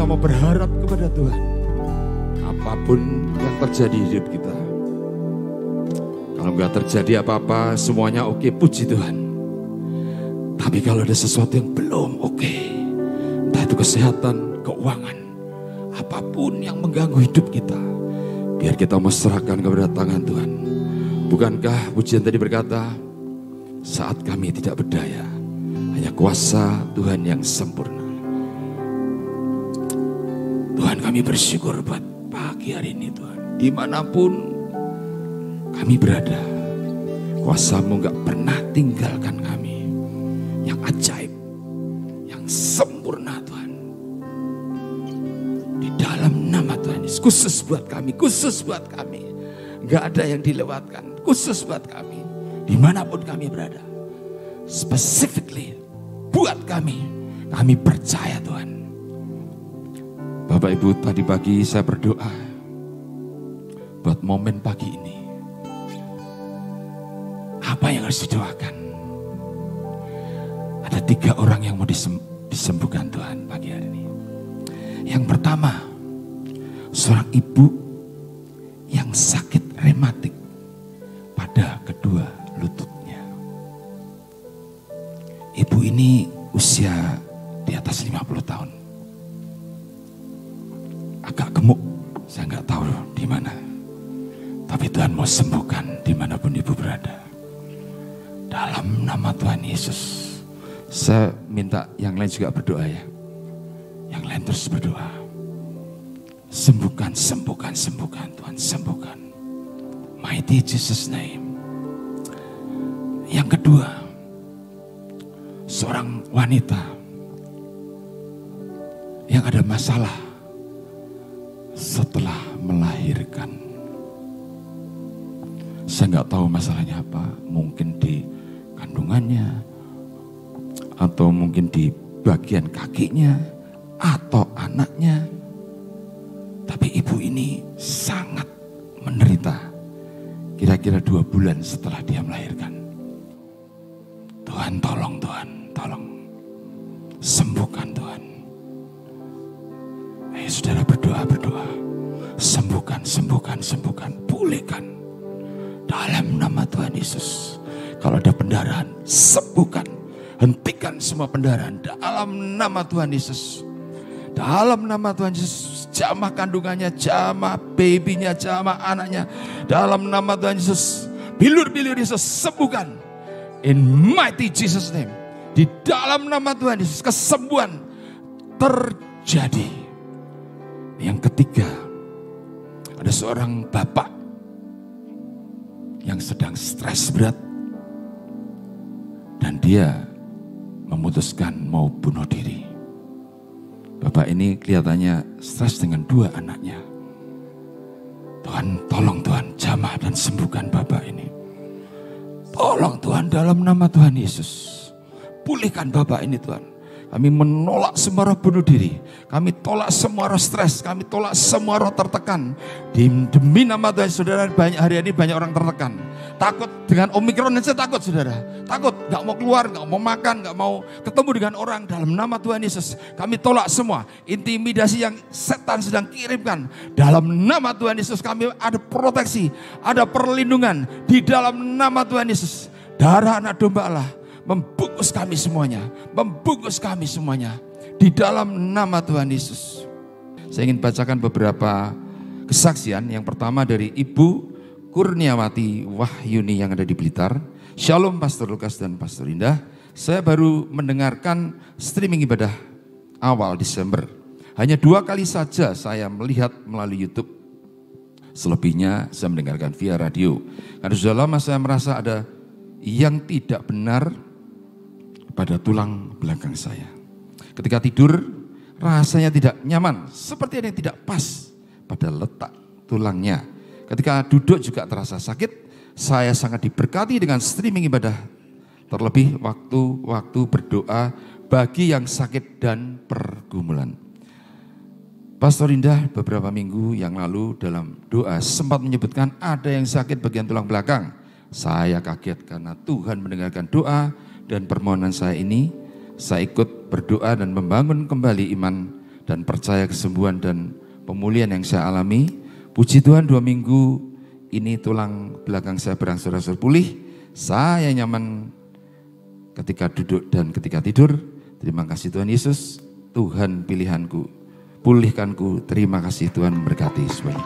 kita mau berharap kepada Tuhan. Apapun yang terjadi di hidup kita, kalau nggak terjadi apa-apa, semuanya oke, puji Tuhan. Tapi kalau ada sesuatu yang belum oke, entah itu kesehatan, keuangan, apapun yang mengganggu hidup kita, biar kita mau serahkan kepada tangan Tuhan. Bukankah pujian tadi berkata, saat kami tidak berdaya, hanya kuasa Tuhan yang sempurna. Tuhan, kami bersyukur buat pagi hari ini Tuhan. Dimanapun kami berada, kuasa-Mu gak pernah tinggalkan kami. Yang ajaib, yang sempurna Tuhan. Di dalam nama Tuhan Yesus, khusus buat kami, khusus buat kami. Gak ada yang dilewatkan, khusus buat kami. Dimanapun kami berada, specifically buat kami percaya Tuhan. Bapak Ibu, tadi pagi saya berdoa buat momen pagi ini. Apa yang harus didoakan? Ada 3 orang yang mau disembuhkan Tuhan pagi hari ini. Yang pertama, seorang ibu yang sakit rematik pada kedua lututnya. Ibu ini usia di atas 50 tahun. Agak gemuk, saya nggak tahu di mana. Tapi Tuhan mau sembuhkan dimanapun ibu berada. Dalam nama Tuhan Yesus. Saya minta yang lain juga berdoa ya. Yang lain terus berdoa. Sembuhkan, sembuhkan, sembuhkan Tuhan, sembuhkan. Mighty Jesus name. Yang kedua, seorang wanita yang ada masalah setelah melahirkan. Saya nggak tahu masalahnya apa, mungkin di kandungannya, atau mungkin di bagian kakinya, atau anaknya. Tapi ibu ini sangat menderita. Kira-kira 2 bulan setelah dia melahirkan. Tuhan tolong, Tuhan tolong. Sembuhkan Tuhan. Ayo saudara berdoa. Sembuhkan, sembuhkan, sembuhkan. Pulihkan. Dalam nama Tuhan Yesus. Kalau ada pendarahan, sembuhkan. Hentikan semua pendarahan dalam nama Tuhan Yesus. Dalam nama Tuhan Yesus, jamah kandungannya, jamah babynya, jamah anaknya. Dalam nama Tuhan Yesus, bilur-bilur Yesus sembuhkan. In mighty Jesus name. Di dalam nama Tuhan Yesus, kesembuhan terjadi. Yang ketiga, ada seorang bapak yang sedang stres berat. Dan dia memutuskan mau bunuh diri. Bapak ini kelihatannya stres dengan 2 anaknya. Tuhan, tolong Tuhan, jamah dan sembuhkan bapak ini. Tolong Tuhan dalam nama Tuhan Yesus. Pulihkan bapak ini Tuhan. Kami menolak semua roh bunuh diri. Kami tolak semua roh stres. Kami tolak semua roh tertekan. Demi nama Tuhan, saudara, hari ini banyak orang tertekan. Takut dengan Omikron saja, takut saudara. Takut, gak mau keluar, gak mau makan, gak mau ketemu dengan orang. Dalam nama Tuhan Yesus, kami tolak semua intimidasi yang setan sedang kirimkan. Dalam nama Tuhan Yesus, kami ada proteksi, ada perlindungan. Di dalam nama Tuhan Yesus, darah anak domba Allah membungkus kami semuanya. Membungkus kami semuanya. Di dalam nama Tuhan Yesus. Saya ingin bacakan beberapa kesaksian. Yang pertama dari Ibu Kurniawati Wahyuni yang ada di Blitar. Shalom Pastor Lukas dan Pastor Indah. Saya baru mendengarkan streaming ibadah awal Desember. Hanya 2 kali saja saya melihat melalui YouTube. Selebihnya saya mendengarkan via radio. Karena sudah lama saya merasa ada yang tidak benar pada tulang belakang saya. Ketika tidur rasanya tidak nyaman, seperti ada yang tidak pas pada letak tulangnya. Ketika duduk juga terasa sakit. Saya sangat diberkati dengan streaming ibadah. Terlebih waktu berdoa bagi yang sakit dan pergumulan. Pastor Indah beberapa minggu yang lalu dalam doa sempat menyebutkan ada yang sakit bagian tulang belakang. Saya kaget karena Tuhan mendengarkan doa dan permohonan saya ini. Saya ikut berdoa dan membangun kembali iman dan percaya kesembuhan dan pemulihan yang saya alami. Puji Tuhan 2 minggu ini tulang belakang saya berangsur-angsur pulih. Saya nyaman ketika duduk dan ketika tidur. Terima kasih Tuhan Yesus, Tuhan pilihanku, pulihkanku. Terima kasih Tuhan memberkati semuanya.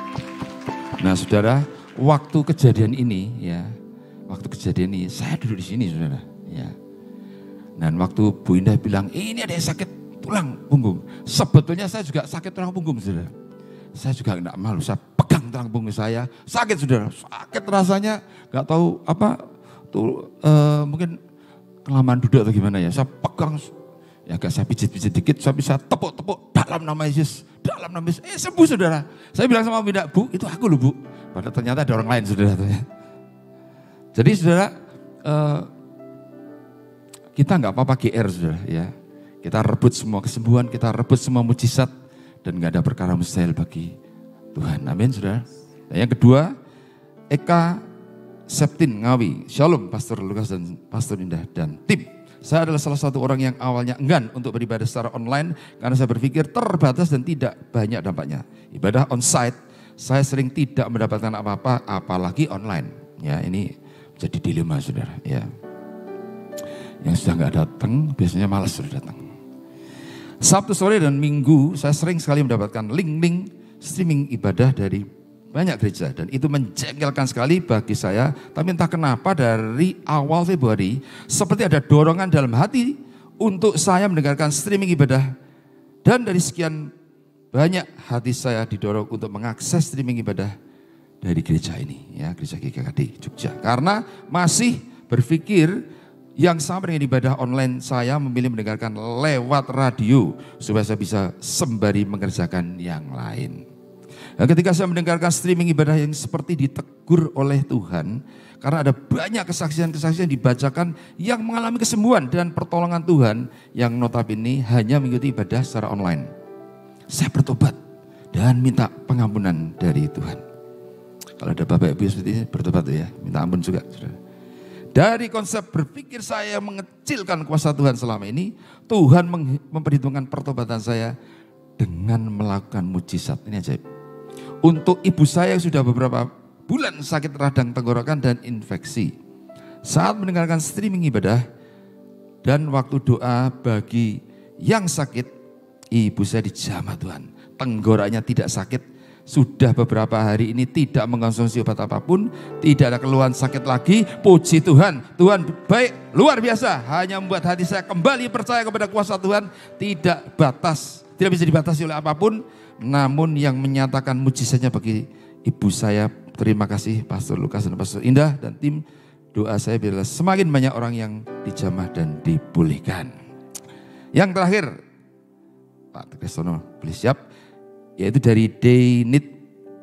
Nah saudara, waktu kejadian ini saya duduk di sini saudara. Ya. Dan waktu Bu Indah bilang, ini ada yang sakit tulang punggung. Sebetulnya saya juga sakit tulang punggung saudara. Saya juga enggak malu, saya pegang tulang punggung saya. Sakit saudara, sakit rasanya, enggak tahu apa, mungkin kelamaan duduk atau gimana ya. Saya pegang, ya agak saya pijit-pijit dikit, saya bisa tepuk-tepuk dalam nama Yesus. Dalam nama Yesus, sembuh saudara. Saya bilang sama Bu Indah, Bu itu aku loh Bu. Padahal ternyata ada orang lain saudara. Jadi saudara, kita nggak apa-apa GR saudara ya. Kita rebut semua kesembuhan, kita rebut semua mujizat dan nggak ada perkara mustahil bagi Tuhan. Amin saudara. Dan yang kedua, Eka Septin Ngawi. Shalom Pastor Lukas dan Pastor Indah dan tim. Saya adalah salah satu orang yang awalnya enggan untuk beribadah secara online karena saya berpikir terbatas dan tidak banyak dampaknya. Ibadah onsite, saya sering tidak mendapatkan apa-apa apalagi online. Ya ini jadi dilema saudara ya. Yang sudah nggak datang biasanya malas sudah datang. Sabtu sore dan Minggu saya sering sekali mendapatkan link-link streaming ibadah dari banyak gereja dan itu menjengkelkan sekali bagi saya. Tapi entah kenapa dari awal Februari seperti ada dorongan dalam hati untuk saya mendengarkan streaming ibadah dan dari sekian banyak hati saya didorong untuk mengakses streaming ibadah dari gereja ini ya, gereja GKKD Jogja. Karena masih berpikir yang sama dengan ibadah online, saya memilih mendengarkan lewat radio supaya saya bisa sembari mengerjakan yang lain. Nah, ketika saya mendengarkan streaming ibadah yang seperti ditegur oleh Tuhan, karena ada banyak kesaksian-kesaksian dibacakan yang mengalami kesembuhan dan pertolongan Tuhan yang notabene hanya mengikuti ibadah secara online. Saya bertobat dan minta pengampunan dari Tuhan. Kalau ada Bapak Ibu seperti ini bertobat ya, minta ampun juga saudara. Dari konsep berpikir saya yang mengecilkan kuasa Tuhan selama ini, Tuhan memperhitungkan pertobatan saya dengan melakukan mujizat. Ini ajaib. Untuk ibu saya yang sudah beberapa bulan sakit radang tenggorokan dan infeksi. Saat mendengarkan streaming ibadah dan waktu doa bagi yang sakit, ibu saya dijamah Tuhan. Tenggorokannya tidak sakit. Sudah beberapa hari ini tidak mengkonsumsi obat apapun, tidak ada keluhan sakit lagi. Puji Tuhan, Tuhan baik, luar biasa. Hanya membuat hati saya kembali percaya kepada kuasa Tuhan. Tidak bisa dibatasi oleh apapun. Namun yang menyatakan mujizatnya bagi ibu saya, terima kasih Pastor Lukas dan Pastor Indah dan tim. Doa saya biarlah semakin banyak orang yang dijamah dan dipulihkan. Yang terakhir, Pak Kristono, boleh siap? Yaitu dari Daynit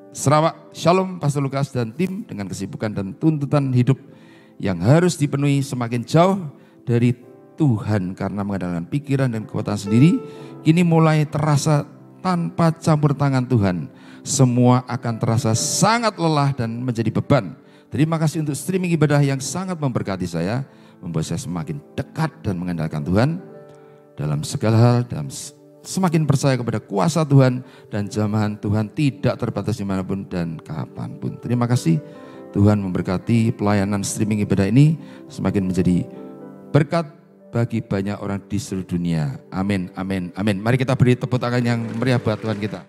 Sarawak. Shalom Pastor Lukas dan tim, dengan kesibukan dan tuntutan hidup yang harus dipenuhi semakin jauh dari Tuhan karena mengandalkan pikiran dan kekuatan sendiri, kini mulai terasa tanpa campur tangan Tuhan. Semua akan terasa sangat lelah dan menjadi beban. Terima kasih untuk streaming ibadah yang sangat memberkati saya, membuat saya semakin dekat dan mengandalkan Tuhan dalam segala hal, dalam semakin percaya kepada kuasa Tuhan dan jamahan Tuhan tidak terbatas dimanapun dan kapanpun. Terima kasih Tuhan memberkati pelayanan streaming ibadah ini semakin menjadi berkat bagi banyak orang di seluruh dunia. Amin, amin, amin. Mari kita beri tepuk tangan yang meriah buat Tuhan kita.